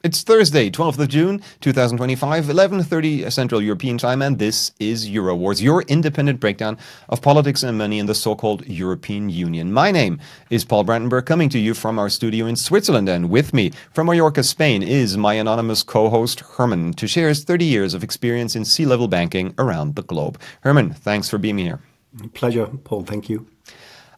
It's Thursday, 12th of June, 2025, 11:30 Central European Time, and this is EuroWars, your independent breakdown of politics and money in the so-called European Union. My name is Paul Brandenburg, coming to you from our studio in Switzerland, and with me from Mallorca, Spain, is my anonymous co-host Hermann, to share his 30 years of experience in C-level banking around the globe. Hermann, thanks for being here. Pleasure, Paul. Thank you.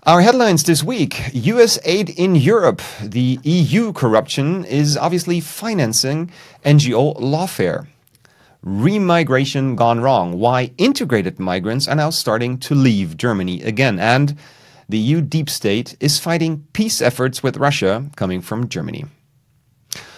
Our headlines this week: USAID in Europe. The EU corruption is obviously financing NGO-Lawfare. Remigration gone wrong. Why integrated migrants are now starting to leave Germany again. And the EU deep state is fighting peace efforts with Russia coming from Germany.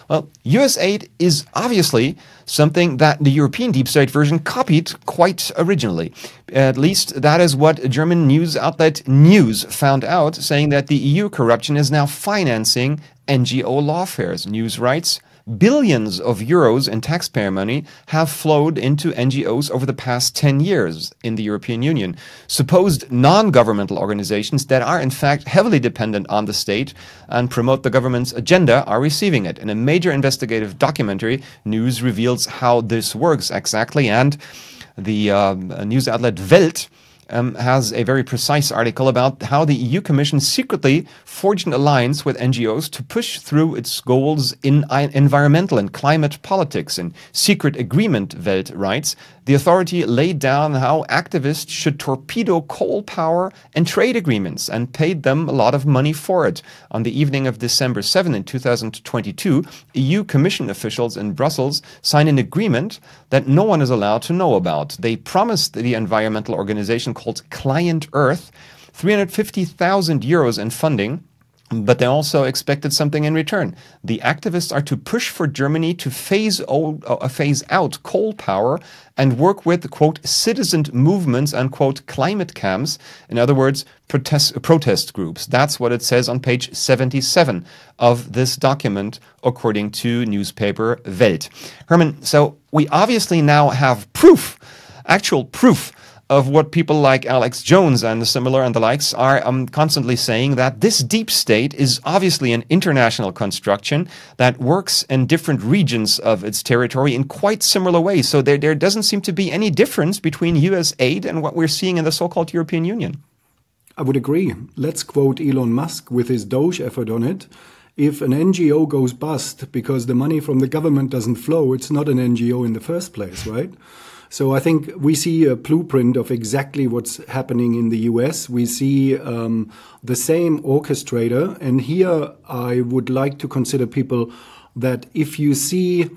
Well, USAID is obviously something that the European deep state version copied quite originally. At least that is what German news outlet News found out, saying that the EU corruption is now financing NGO-Lawfare's. News writes, billions of euros in taxpayer money have flowed into NGOs over the past 10 years in the European Union. Supposed non-governmental organizations that are in fact heavily dependent on the state and promote the government's agenda are receiving it. In a major investigative documentary, News reveals how this works exactly, and the news outlet Welt has a very precise article about how the EU Commission secretly forged an alliance with NGOs to push through its goals in environmental and climate politics. In secret agreement, Welt writes, the authority laid down how activists should torpedo coal power and trade agreements and paid them a lot of money for it. On the evening of December 7 in 2022, EU Commission officials in Brussels signed an agreement that no one is allowed to know about. They promised the environmental organization called Client Earth 350,000 euros in funding, but they also expected something in return. The activists are to push for Germany to phase out coal power and work with, quote, citizen movements and, quote, climate camps. In other words, protest groups. That's what it says on page 77 of this document, according to newspaper Welt. Hermann, so we obviously now have proof, actual proof, of what people like Alex Jones and similar and the likes are constantly saying, that this deep state is obviously an international construction that works in different regions of its territory in quite similar ways. So there doesn't seem to be any difference between US aid and what we're seeing in the so-called European Union. I would agree. Let's quote Elon Musk with his Doge effort on it. If an NGO goes bust because the money from the government doesn't flow, it's not an NGO in the first place, right? So I think we see a blueprint of exactly what's happening in the US. We see the same orchestrator. And here I would like to consider people that if you see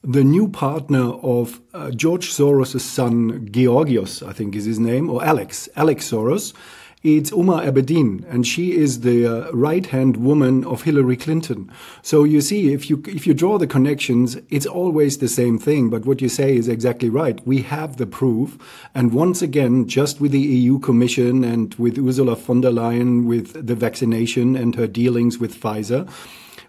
the new partner of George Soros' son, Georgios, I think is his name, or Alex Soros, it's Uma Abedin, and she is the right-hand woman of Hillary Clinton. So you see, if you draw the connections, it's always the same thing. But what you say is exactly right. We have the proof. And once again, just with the EU Commission and with Ursula von der Leyen, with the vaccination and her dealings with Pfizer,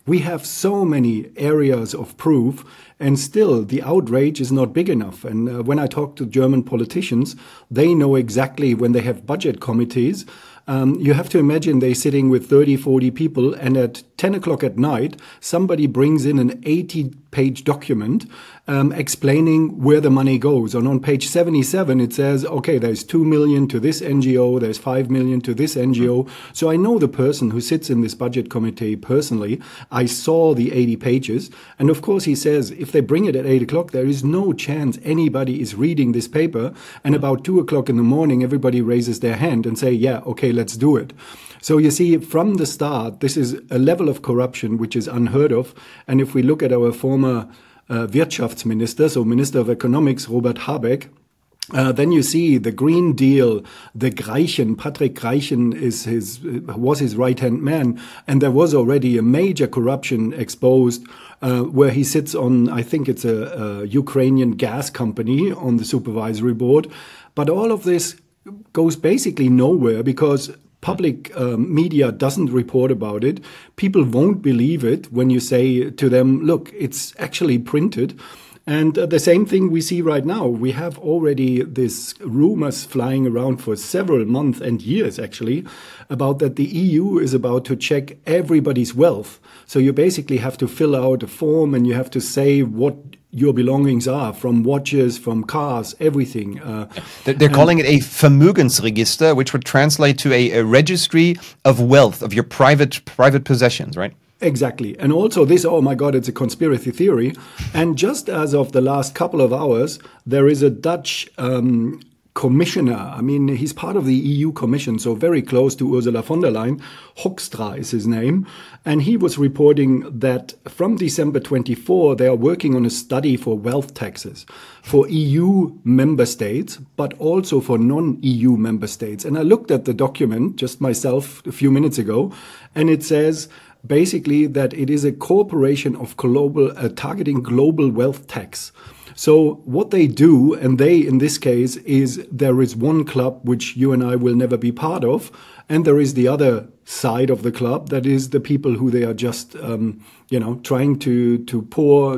we have so many areas of proof, and still the outrage is not big enough. And when I talk to German politicians, they know exactly when they have budget committees. You have to imagine they're sitting with 30, 40 people, and at 10 o'clock at night, somebody brings in an 80-page document explaining where the money goes. And on page 77, it says, okay, there's 2 million to this NGO, there's 5 million to this NGO. So I know the person who sits in this budget committee personally. I saw the 80 pages. And of course, he says, if they bring it at 8 o'clock, there is no chance anybody is reading this paper. And about 2 o'clock in the morning, everybody raises their hand and say, yeah, okay, let's do it. So you see, from the start, this is a level of corruption which is unheard of. And if we look at our former Wirtschaftsminister, so Minister of Economics, Robert Habeck, then you see the Green Deal, the Greichen, Patrick Greichen was his right-hand man. And there was already a major corruption exposed where he sits on, I think it's a Ukrainian gas company on the supervisory board. But all of this goes basically nowhere because public media doesn't report about it. People won't believe it when you say to them, look, it's actually printed. And the same thing we see right now. We have already this rumors flying around for several months and years, actually, about that the EU is about to check everybody's wealth. So you basically have to fill out a form and you have to say what your belongings are, from watches, from cars, everything. They're calling it a Vermögensregister, which would translate to a registry of wealth, of your private possessions, right? Exactly. And also this, oh my God, it's a conspiracy theory. And just as of the last couple of hours, there is a Dutch commissioner. I mean, he's part of the EU Commission, so very close to Ursula von der Leyen. Hoekstra is his name. And he was reporting that from December 24, they are working on a study for wealth taxes for EU member states, but also for non-EU member states. And I looked at the document just myself a few minutes ago, and it says basically that it is a corporation of global, targeting global wealth tax. So what they do, and they in this case, is there is one club which you and I will never be part of, and there is the other side of the club that is the people who they are just, trying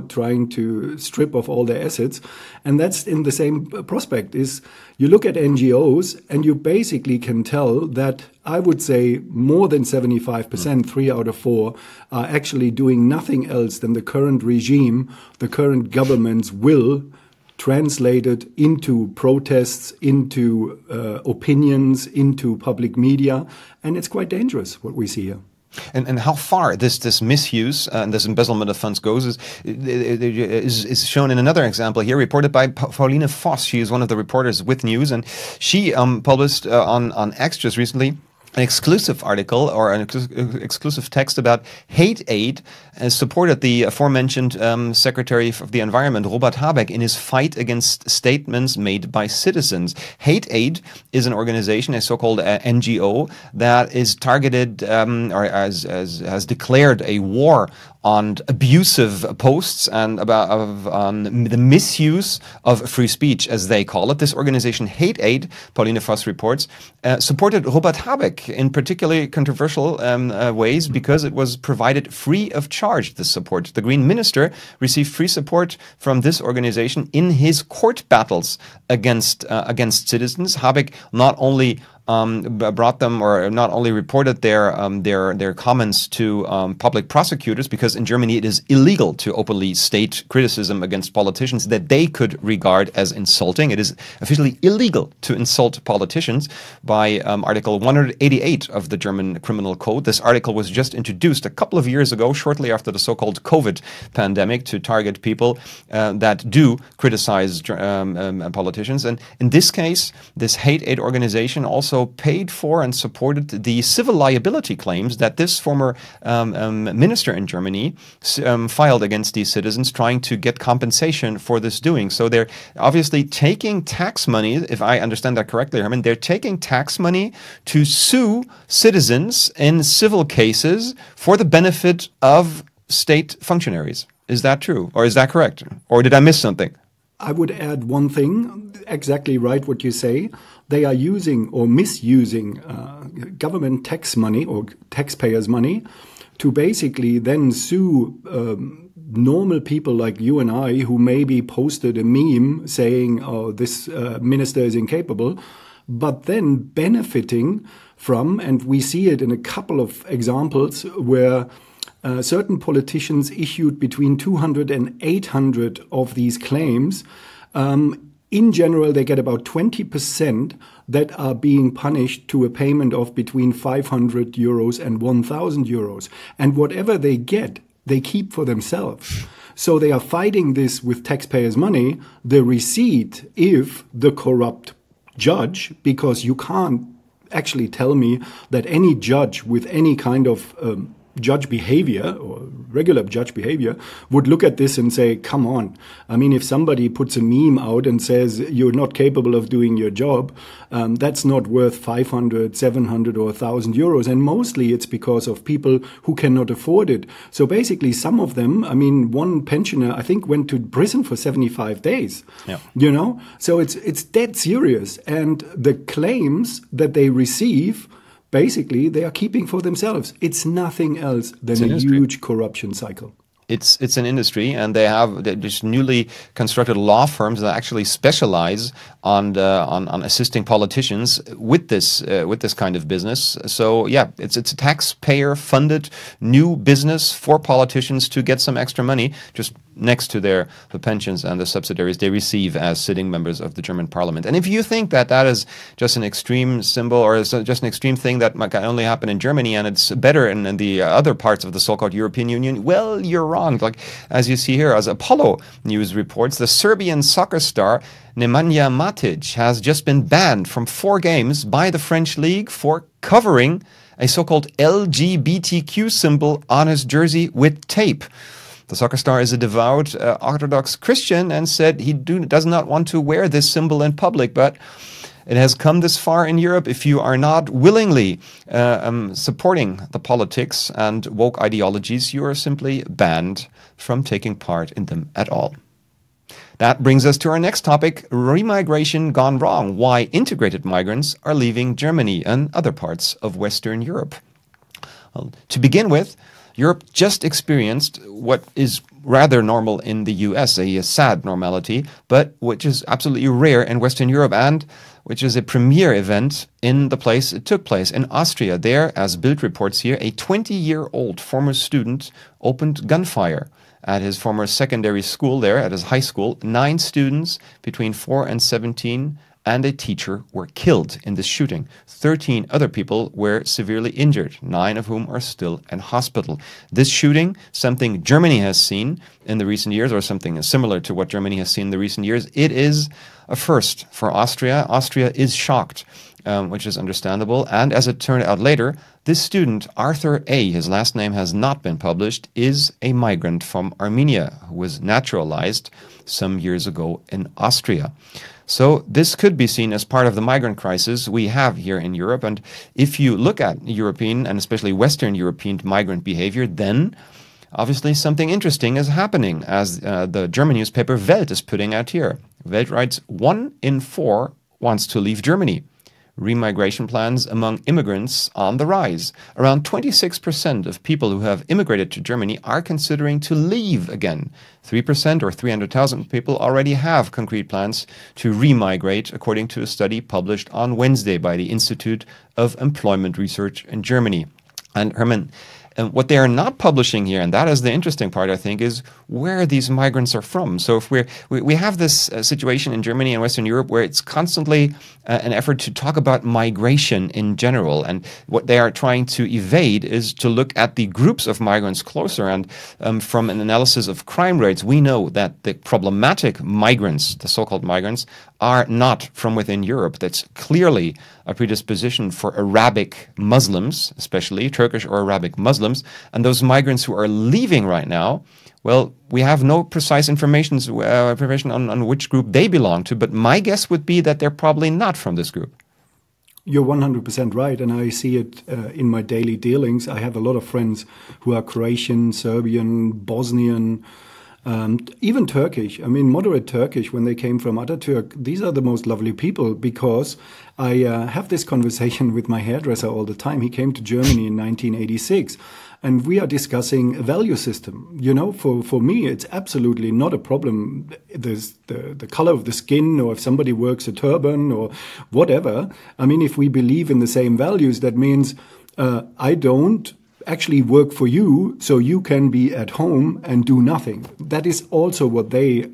trying to strip of all their assets. And that's in the same prospect is you look at NGOs and you basically can tell that I would say more than 75%, 3 out of 4, are actually doing nothing else than the current regime, the current government's will translated into protests, into opinions, into public media. And it's quite dangerous what we see here. And how far this misuse and this embezzlement of funds goes is shown in another example here, reported by Pauline Voss. She is one of the reporters with News, and she published on X just recently an exclusive article or an exclusive text about hate aid has supported the aforementioned Secretary of the Environment, Robert Habeck, in his fight against statements made by citizens. Hate aid is an organization, a so-called NGO, that is targeted or has declared a war on abusive posts and on the misuse of free speech, as they call it. This organization, Hate Aid, Pauline Voss reports, supported Robert Habeck in particularly controversial ways because it was provided free of charge, this support. The Green Minister received free support from this organization in his court battles against citizens. Habeck not only brought them, or not only reported their comments to public prosecutors, because in Germany it is illegal to openly state criticism against politicians that they could regard as insulting. It is officially illegal to insult politicians by Article 188 of the German Criminal Code. This article was just introduced a couple of years ago, shortly after the so-called COVID pandemic, to target people that do criticize politicians. And in this case, this Hate Aid organization also paid for and supported the civil liability claims that this former minister in Germany filed against these citizens, trying to get compensation for this doing. So they're obviously taking tax money, if I understand that correctly, Hermann, they're taking tax money to sue citizens in civil cases for the benefit of state functionaries. Is that true? Or is that correct? Or did I miss something? I would add one thing, exactly right what you say. They are using or misusing government tax money or taxpayers' money to basically then sue normal people like you and I who maybe posted a meme saying, oh, this minister is incapable, but then benefiting from, and we see it in a couple of examples where certain politicians issued between 200 and 800 of these claims. In general, they get about 20% that are being punished to a payment of between 500 euros and 1,000 euros. And whatever they get, they keep for themselves. So they are fighting this with taxpayers' money, the receipt, if the corrupt judge, because you can't actually tell me that any judge with any kind of judge behavior or regular judge behavior would look at this and say, come on. I mean, if somebody puts a meme out and says you're not capable of doing your job, that's not worth 500, 700 or 1,000 euros. And mostly it's because of people who cannot afford it. So basically some of them, I mean, one pensioner, I think, went to prison for 75 days, you know? So it's dead serious. And the claims that they receive, basically, they are keeping for themselves. It's nothing else than a huge corruption cycle. it's an industry, and they're just newly constructed law firms that actually specialize on assisting politicians with this kind of business. So yeah, it's a taxpayer funded new business for politicians to get some extra money, just next to the pensions and the subsidiaries they receive as sitting members of the German parliament. And if you think that is just an extreme symbol, or is just an extreme thing that can only happen in Germany and it's better in the other parts of the so-called European Union, well, you're wrong. Like, as you see here, as Apollo News reports, the Serbian soccer star Nemanja Matic has just been banned from 4 games by the French league for covering a so-called LGBTQ symbol on his jersey with tape. The soccer star is a devout Orthodox Christian and said he does not want to wear this symbol in public, but it has come this far in Europe. If you are not willingly supporting the politics and woke ideologies, you are simply banned from taking part in them at all. That brings us to our next topic, remigration gone wrong, why integrated migrants are leaving Germany and other parts of Western Europe. Well, to begin with, Europe just experienced what is rather normal in the US, a sad normality, but which is absolutely rare in Western Europe, and which is a premier event in the place it took place, in Austria. There, as Bild reports here, a 20-year-old former student opened gunfire at his former secondary school there, at his high school. 9 students between 4 and 17 and a teacher were killed in this shooting. 13 other people were severely injured, 9 of whom are still in hospital. This shooting, something Germany has seen in the recent years, or something similar to what Germany has seen in the recent years, it is a first for Austria. Austria is shocked, which is understandable. And as it turned out later, this student, Arthur A., his last name has not been published, is a migrant from Armenia who was naturalized some years ago in Austria. So this could be seen as part of the migrant crisis we have here in Europe. And if you look at European and especially Western European migrant behavior, then obviously something interesting is happening, as the German newspaper Welt is putting out here. Welt writes, 1 in 4 wants to leave Germany. Remigration plans among immigrants on the rise. Around 26% of people who have immigrated to Germany are considering to leave again. 3% or 300,000 people already have concrete plans to remigrate, according to a study published on Wednesday by the Institute of Employment Research in Germany. And Hermann, what they are not publishing here, and that is the interesting part, I think, is where these migrants are from. So if we have this situation in Germany and Western Europe where it's constantly an effort to talk about migration in general, and what they are trying to evade is to look at the groups of migrants closer. And from an analysis of crime rates, we know that the problematic migrants, the so-called migrants, are not from within Europe. That's clearly a predisposition for Arabic Muslims, especially Turkish or Arabic Muslims. And those migrants who are leaving right now, well, we have no precise information on which group they belong to, but my guess would be that they're probably not from this group. You're 100% right, and I see it in my daily dealings. I have a lot of friends who are Croatian, Serbian, Bosnian, even Turkish. I mean, moderate Turkish, when they came from Ataturk, these are the most lovely people, because I have this conversation with my hairdresser all the time. He came to Germany in 1986, and we are discussing a value system. You know, for me, it's absolutely not a problem, the color of the skin, or if somebody works a turban or whatever. I mean, if we believe in the same values, that means I don't actually work for you, so you can be at home and do nothing. That is also what they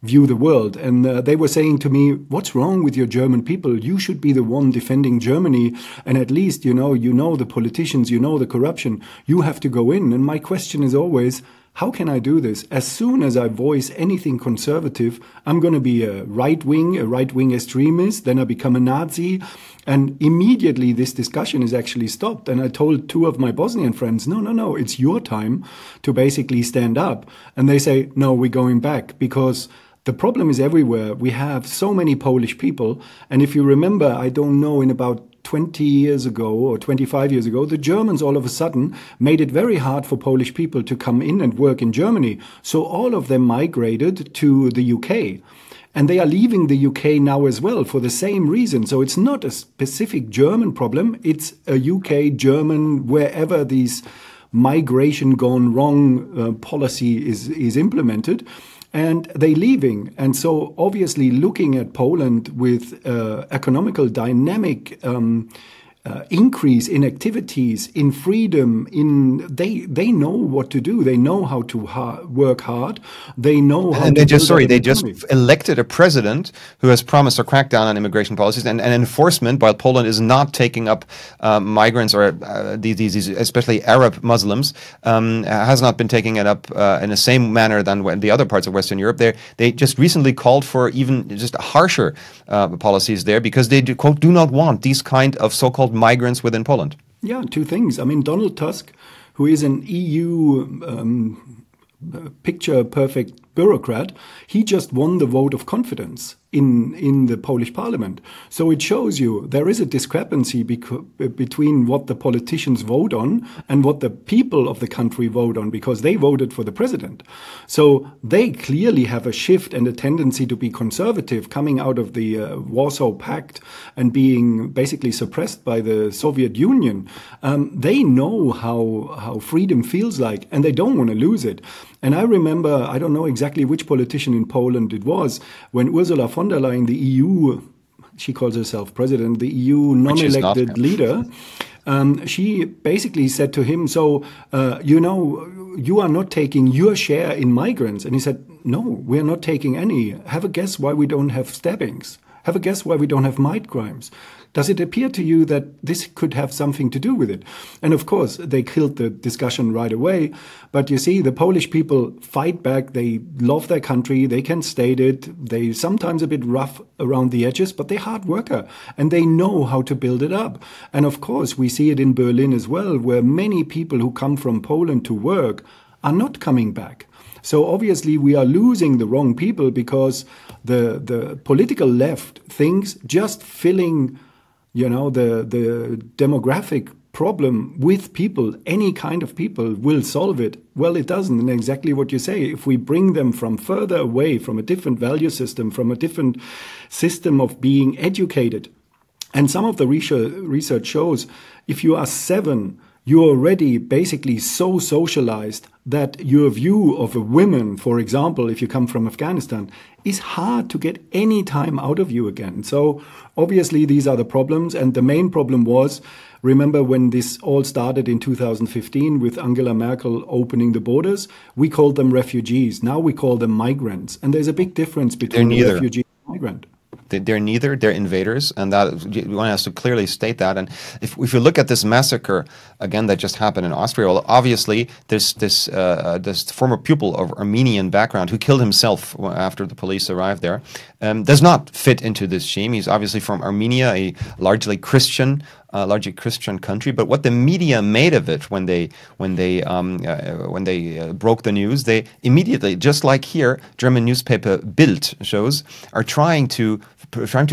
view the world. And they were saying to me, what's wrong with your German people? You should be the one defending Germany. And at least, you know the politicians, you know the corruption. You have to go in. And my question is always, how can I do this? As soon as I voice anything conservative, I'm going to be a right-wing extremist, then I become a Nazi. And immediately this discussion is actually stopped. And I told 2 of my Bosnian friends, no, it's your time to basically stand up. And they say, no, we're going back, because the problem is everywhere. We have so many Polish people. And if you remember, I don't know, in about 20 years ago or 25 years ago, the Germans all of a sudden made it very hard for Polish people to come in and work in Germany. So all of them migrated to the UK. And they are leaving the UK now as well for the same reason. So it's not a specific German problem. It's a UK, German, wherever these migration gone wrong policy is implemented. And they leaving. And so obviously looking at Poland with economical dynamic increase in activities, in freedom, they know what to do. They know how to work hard. They know how. And they just elected a president who has promised to crack down on immigration policies and enforcement, while Poland is not taking up migrants or these especially Arab Muslims, has not been taking it up in the same manner than the other parts of Western Europe. They just recently called for even just harsher policies there because they quote, do not want these kind of so-called migrants within Poland. Yeah, two things. I mean, Donald Tusk, who is an EU picture-perfect bureaucrat, he just won the vote of confidence in the Polish parliament. So it shows you there is a discrepancy between what the politicians vote on and what the people of the country vote on, because they voted for the president. So they clearly have a shift and a tendency to be conservative coming out of the Warsaw Pact and being basically suppressed by the Soviet Union. They know how freedom feels like, and they don't want to lose it. And I remember, I don't know exactly which politician in Poland it was, when Ursula von der Leyen, the EU, she calls herself president, the EU non-elected leader, she basically said to him, so, you are not taking your share in migrants. And he said, no, we are not taking any. Have a guess why we don't have stabbings. Have a guess why we don't have might crimes. Does it appear to you that this could have something to do with it? And of course, they killed the discussion right away. But you see, the Polish people fight back. They love their country. They can state it. They sometimes a bit rough around the edges, but they're hard worker and they know how to build it up. And of course, we see it in Berlin as well, where many people who come from Poland to work are not coming back. So obviously we are losing the wrong people because the political left thinks just filling, the demographic problem with people, any kind of people, will solve it. Well, it doesn't. And exactly what you say, if we bring them from further away, from a different value system, from a different system of being educated. And some of the research shows if you are 7, you're already basically so socialized that your view of a woman, for example, if you come from Afghanistan, is hard to get any time out of you again. So obviously these are the problems. And the main problem was, remember when this all started in 2015 with Angela Merkel opening the borders, we called them refugees. Now we call them migrants. And there's a big difference between a refugee and migrant. They're neither. They're invaders, and that one has to clearly state that. And if you look at this massacre again that just happened in Austria, well, obviously this former pupil of Armenian background who killed himself after the police arrived there does not fit into this scheme. He's obviously from Armenia, a largely Christian country. But what the media made of it when they broke the news, they immediately, just like here, German newspaper Bild shows, are trying to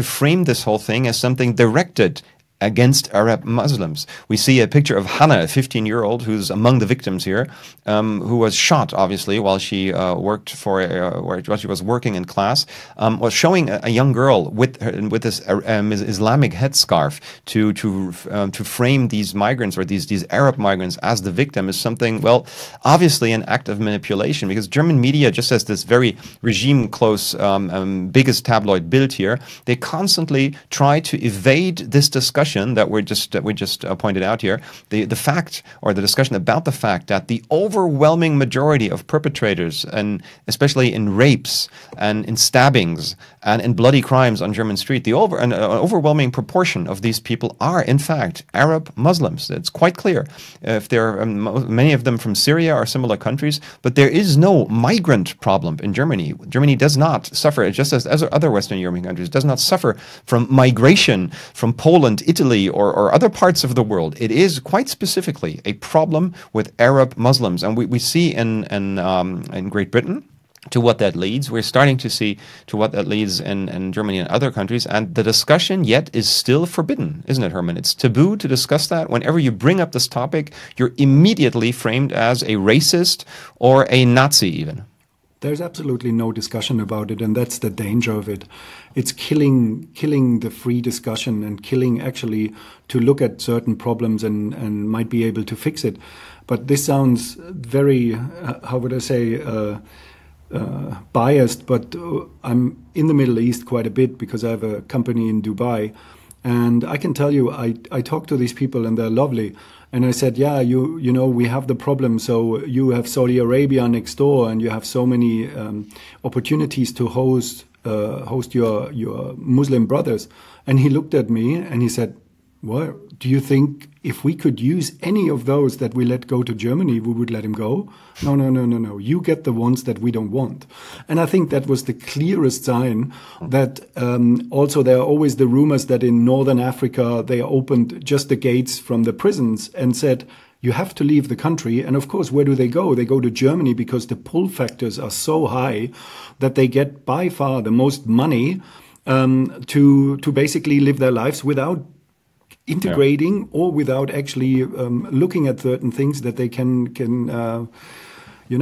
frame this whole thing as something directed against Arab Muslims. We see a picture of Hannah, a 15-year-old who's among the victims here, who was shot, obviously, while she while she was working in class, was showing a young girl with this Islamic headscarf to frame these migrants or these Arab migrants as the victim is something, well, obviously an act of manipulation, because German media, just as this very regime-close biggest tabloid Bild here, they constantly try to evade this discussion that we just pointed out here, the fact, or the discussion about the fact that the overwhelming majority of perpetrators, and especially in rapes and in stabbings and in bloody crimes on German street, an overwhelming proportion of these people are in fact Arab Muslims. It's quite clear. If there are many of them from Syria or similar countries, but there is no migrant problem in Germany. Germany does not suffer, just as other Western European countries, does not suffer from migration from Poland, Italy, or other parts of the world. It is quite specifically a problem with Arab Muslims, and we see in Great Britain to what that leads. We're starting to see to what that leads in Germany and other countries, and the discussion yet is still forbidden, isn't it, Hermann? It's taboo to discuss that. Whenever you bring up this topic, you're immediately framed as a racist or a Nazi even. There's absolutely no discussion about it, and that's the danger of it. It's killing the free discussion and killing actually to look at certain problems and might be able to fix it. But this sounds very, how would I say, biased, but I'm in the Middle East quite a bit because I have a company in Dubai. And I can tell you, I talk to these people and they're lovely. And I said, yeah, you know, we have the problem. So you have Saudi Arabia next door and you have so many opportunities to host your Muslim brothers. And he looked at me and he said, well, do you think if we could use any of those that we let go to Germany, we would let him go? No. You get the ones that we don't want. And I think that was the clearest sign that also there are always the rumors that in Northern Africa, they opened just the gates from the prisons and said, you have to leave the country. And of course, where do they go? They go to Germany because the pull factors are so high that they get by far the most money to basically live their lives without integrating or without actually looking at certain things that they can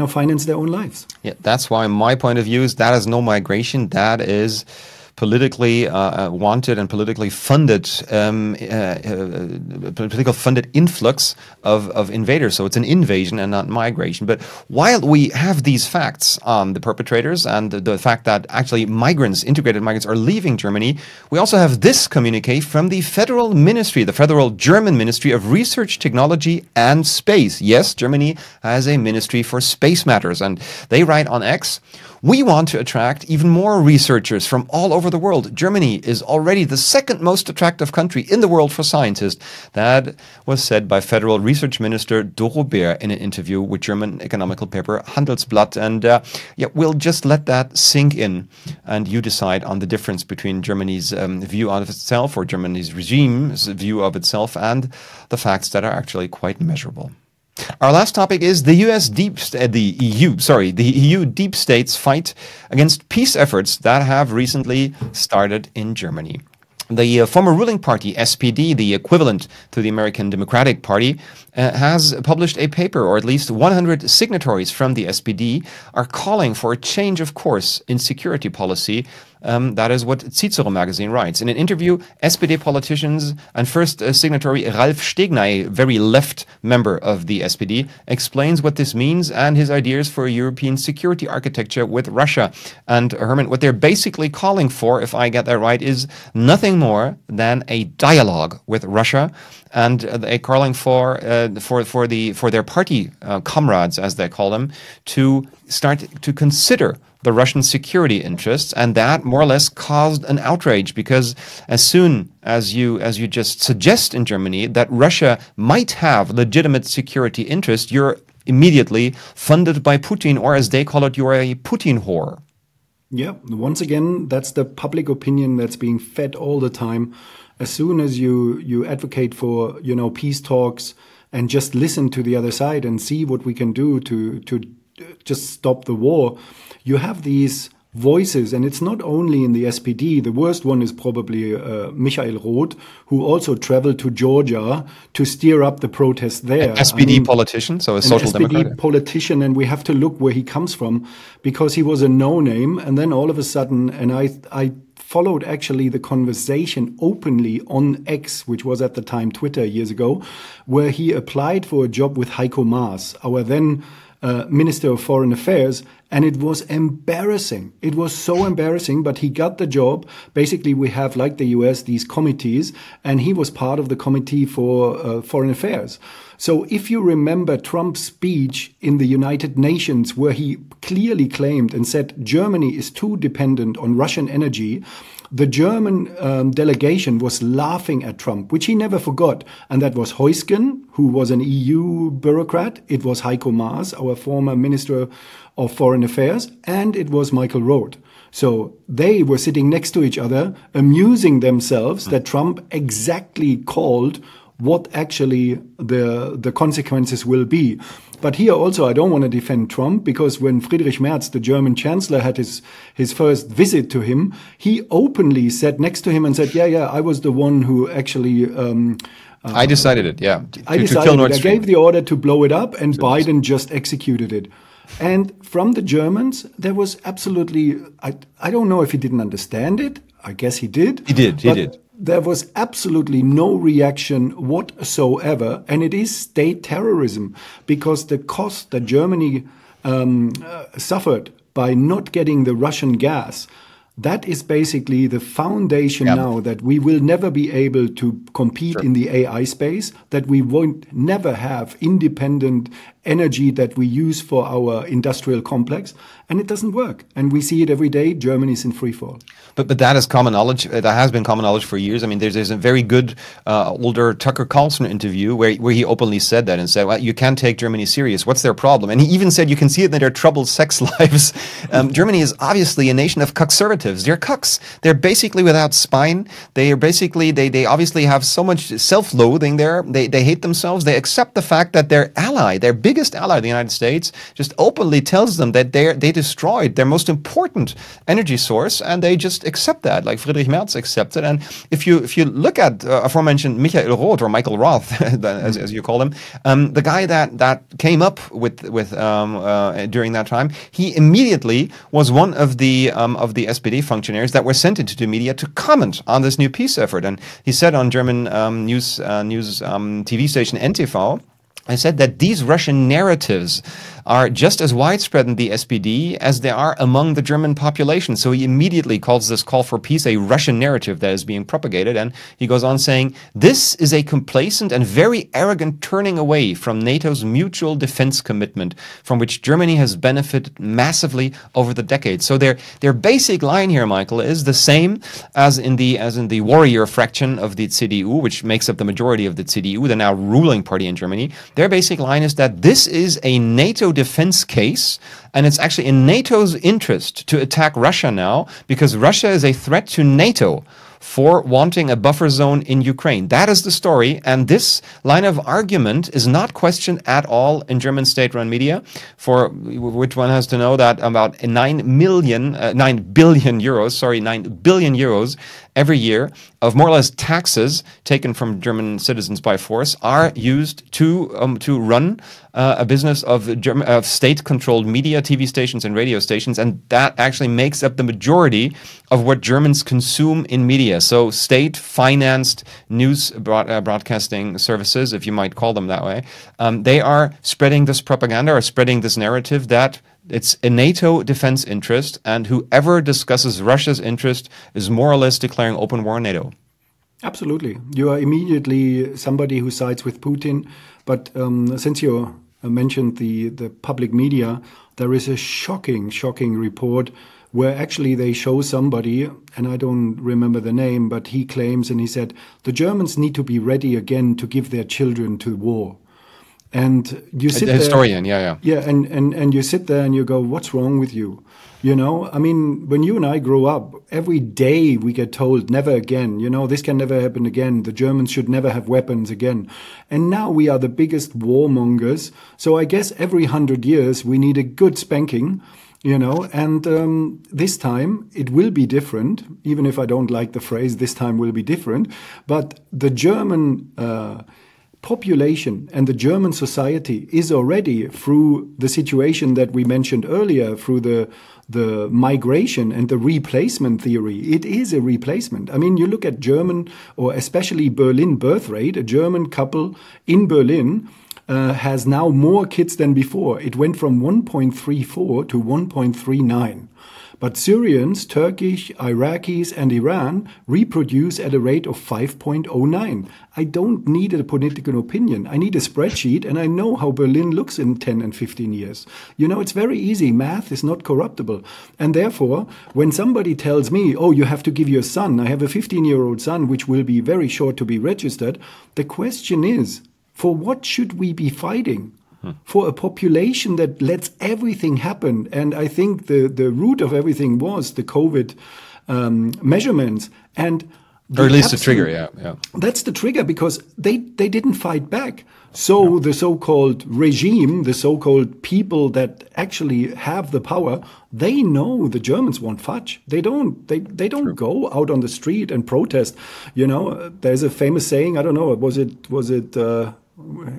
finance their own lives. Yeah, that's why my point of view is that is no migration. That is politically wanted and politically funded influx of invaders. So it's an invasion and not migration. But while we have these facts on the perpetrators and the fact that actually integrated migrants are leaving Germany, we also have this communique from the federal ministry, the federal German Ministry of Research, Technology and Space. Yes, Germany has a ministry for space matters, and they write on X, we want to attract even more researchers from all over the world. Germany is already the second most attractive country in the world for scientists. That was said by Federal Research Minister Doro Bär in an interview with German economical paper Handelsblatt. And we'll just let that sink in. And you decide on the difference between Germany's view of itself, or Germany's regime's view of itself, and the facts that are actually quite measurable. Our last topic is the EU deep state's fight against peace efforts that have recently started in Germany. The former ruling party, SPD, the equivalent to the American Democratic Party, has published a paper, or at least 100 signatories from the SPD are calling for a change of course in security policy. That is what Cicero magazine writes. In an interview, SPD politicians and first signatory Ralf Stegner, a very left member of the SPD, explains what this means and his ideas for a European security architecture with Russia. And Hermann, what they're basically calling for, if I get that right, is nothing more than a dialogue with Russia, and they're calling for their party comrades, as they call them, to start to consider the Russian security interests, and that more or less caused an outrage, because as soon as you just suggest in Germany that Russia might have legitimate security interests, you're immediately funded by Putin, or as they call it, you're a Putin whore. Yeah, once again, that's the public opinion that's being fed all the time. As soon as you advocate for, peace talks and just listen to the other side and see what we can do to just stop the war, you have these voices, and it's not only in the SPD. The worst one is probably Michael Roth, who also traveled to Georgia to steer up the protests there. An SPD politician, so a social democrat. SPD politician, and we have to look where he comes from, because he was a no-name, and then all of a sudden, and I followed actually the conversation openly on X, which was at the time Twitter years ago, where he applied for a job with Heiko Maas, our then Minister of Foreign Affairs, and it was embarrassing. It was so embarrassing, but he got the job. Basically, we have, like the US, these committees, and he was part of the committee for foreign affairs. So if you remember Trump's speech in the United Nations, where he clearly claimed and said Germany is too dependent on Russian energy, the German delegation was laughing at Trump, which he never forgot. And that was Heusgen, who was an EU bureaucrat. It was Heiko Maas, our former Minister of Foreign Affairs, and it was Michael Roth. So they were sitting next to each other, amusing themselves that Trump exactly called what actually the consequences will be. But here also, I don't want to defend Trump, because when Friedrich Merz, the German chancellor, had his first visit to him, he openly sat next to him and said, yeah, I was the one who actually... I decided it, yeah. I decided it. I gave the order to blow it up, and Biden just executed it. And from the Germans, there was absolutely... I don't know if he didn't understand it. I guess he did. He did. there was absolutely no reaction whatsoever, and it is state terrorism, because the cost that Germany suffered by not getting the Russian gas, that is basically the foundation now that we will never be able to compete in the AI space, that we won't never have independent energy that we use for our industrial complex, and it doesn't work. And we see it every day. Germany's in free fall. But that is common knowledge. That has been common knowledge for years. I mean, there's a very good older Tucker Carlson interview where he openly said that and said, well, you can't take Germany serious. What's their problem? And he even said you can see it in their troubled sex lives. Germany is obviously a nation of cuckservatives. They're cucks. They're basically without spine. They are basically, they obviously have so much self-loathing there. They hate themselves. They accept the fact that their ally, their biggest ally, the United States, just openly tells them that they destroyed their most important energy source, and they just accept that, like Friedrich Merz accepted. And if you look at aforementioned Michael Roth, or Michael Roth, as you call him, the guy that came up with during that time, he immediately was one of the SPD functionaries that were sent into the media to comment on this new peace effort. And he said on German news TV station NTV, I said that these Russian narratives are just as widespread in the SPD as they are among the German population. So he immediately calls this call for peace a Russian narrative that is being propagated. And he goes on saying, this is a complacent and very arrogant turning away from NATO's mutual defense commitment, from which Germany has benefited massively over the decades. So their basic line here, Michael, is the same as in the warrior fraction of the CDU, which makes up the majority of the CDU, the now ruling party in Germany. Their basic line is that this is a NATO defense case, and it's actually in NATO's interest to attack Russia now, because Russia is a threat to NATO for wanting a buffer zone in Ukraine. That is the story, and this line of argument is not questioned at all in German state-run media, for which one has to know that about 9 billion euros every year of more or less taxes taken from German citizens by force are used to run a business of state-controlled media, TV stations, and radio stations, and that actually makes up the majority of what Germans consume in media. So state-financed news broadcasting services, if you might call them that way, they are spreading this propaganda, or spreading this narrative that it's a NATO defense interest, and whoever discusses Russia's interest is more or less declaring open war on NATO. Absolutely. You are immediately somebody who sides with Putin. But since you mentioned the public media, there is a shocking report where actually they show somebody, and I don't remember the name, but he claims, and he said, the Germans need to be ready again to give their children to war. And you sit there, historian, yeah, and you sit there and you go, what's wrong with you? You know, I mean, when you and I grow up, every day we get told, never again, you know, this can never happen again. The Germans should never have weapons again. And now we are the biggest warmongers. So I guess every 100 years we need a good spanking, you know, and this time it will be different, even if I don't like the phrase, this time will be different. But the German population and the German society is already, through the situation that we mentioned earlier, through the migration and the replacement theory. It is a replacement. I mean, you look at German, or especially Berlin birth rate, a German couple in Berlin has now more kids than before. It went from 1.34 to 1.39. But Syrians, Turkish, Iraqis, and Iran reproduce at a rate of 5.09. I don't need a political opinion. I need a spreadsheet, and I know how Berlin looks in 10 and 15 years. You know, it's very easy. Math is not corruptible. And therefore, when somebody tells me, oh, you have to give your son, I have a 15-year-old son, which will be very short to be registered, the question is, for what should we be fighting? For a population that lets everything happen. And I think the root of everything was the COVID measurements. And or at least the trigger, yeah. That's the trigger, because they didn't fight back. So the so-called regime, the so-called people that actually have the power, they know the Germans won't fudge. They don't go out on the street and protest. You know, there's a famous saying, I don't know, was it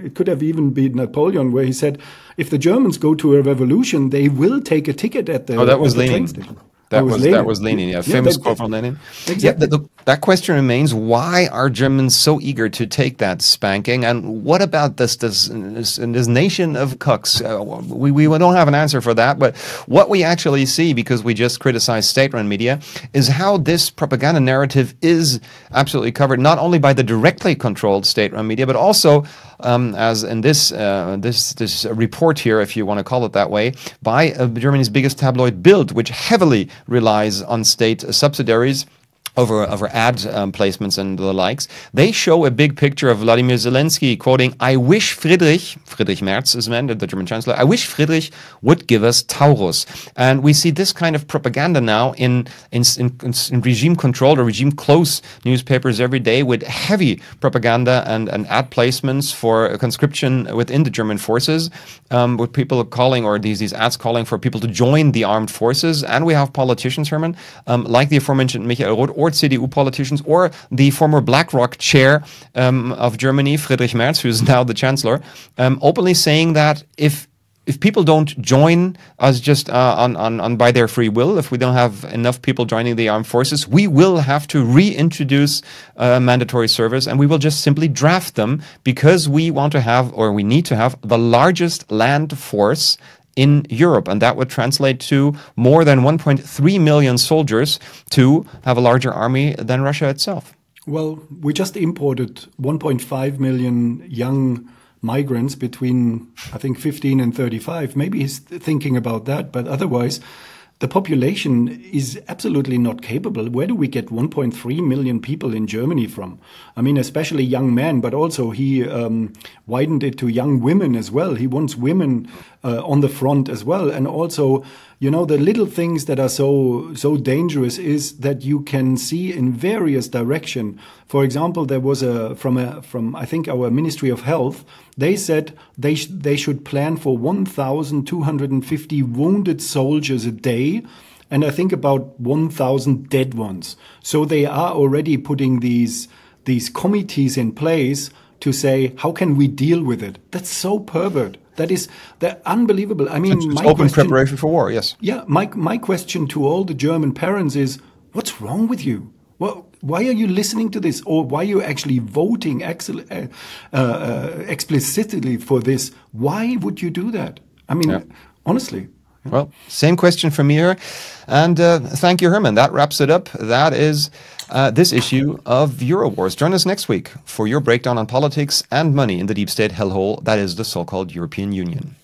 it could have even been Napoleon, where he said, if the Germans go to a revolution, they will take a ticket at the, that was train Lenin. station. That was Lenin. Yeah, famous quote from Lenin. Exactly. Yeah, that question remains: why are Germans so eager to take that spanking? And what about this nation of cucks? We don't have an answer for that. But what we actually see, because we just criticize state-run media, is how this propaganda narrative is absolutely covered not only by the directly controlled state-run media, but also, as in this report here, if you want to call it that way, by Germany's biggest tabloid, Bild, which heavily relies on state subsidiaries over ad placements and the likes. They show a big picture of Vladimir Zelensky quoting, "I wish Friedrich Merz is meant, the German chancellor, I wish Friedrich would give us Taurus." And we see this kind of propaganda now in regime-controlled or regime-close newspapers every day, with heavy propaganda and ad placements for conscription within the German forces, with people calling, or these ads calling for people to join the armed forces. And we have politicians, Hermann, like the aforementioned Michael Roth, or CDU politicians, or the former BlackRock chair of Germany, Friedrich Merz, who's now the chancellor, openly saying that if people don't join us just on by their free will, if we don't have enough people joining the armed forces, we will have to reintroduce mandatory service, and we will just simply draft them, because we want to have, or we need to have, the largest land force in Europe, and that would translate to more than 1.3 million soldiers to have a larger army than Russia itself. Well, we just imported 1.5 million young migrants between, I think, 15 and 35. Maybe he's thinking about that, but otherwise, the population is absolutely not capable. Where do we get 1.3 million people in Germany from? I mean, especially young men, but also he widened it to young women as well. He wants women on the front as well. And also, you know, the little things that are so dangerous is that you can see in various directions. For example, there was from I think our Ministry of Health, they said they should plan for 1,250 wounded soldiers a day, and I think about 1,000 dead ones. So they are already putting these committees in place to say, how can we deal with it? That's so pervert. They're unbelievable. I mean, it's open preparation for war. Yes. Yeah. My question to all the German parents is, what's wrong with you? Well, why are you listening to this, or why are you actually voting explicitly for this? Why would you do that? I mean, honestly. Well, same question from me here. And thank you, Hermann. That wraps it up. That is this issue of EuroWars. Join us next week for your breakdown on politics and money in the deep state hellhole that is the so-called European Union.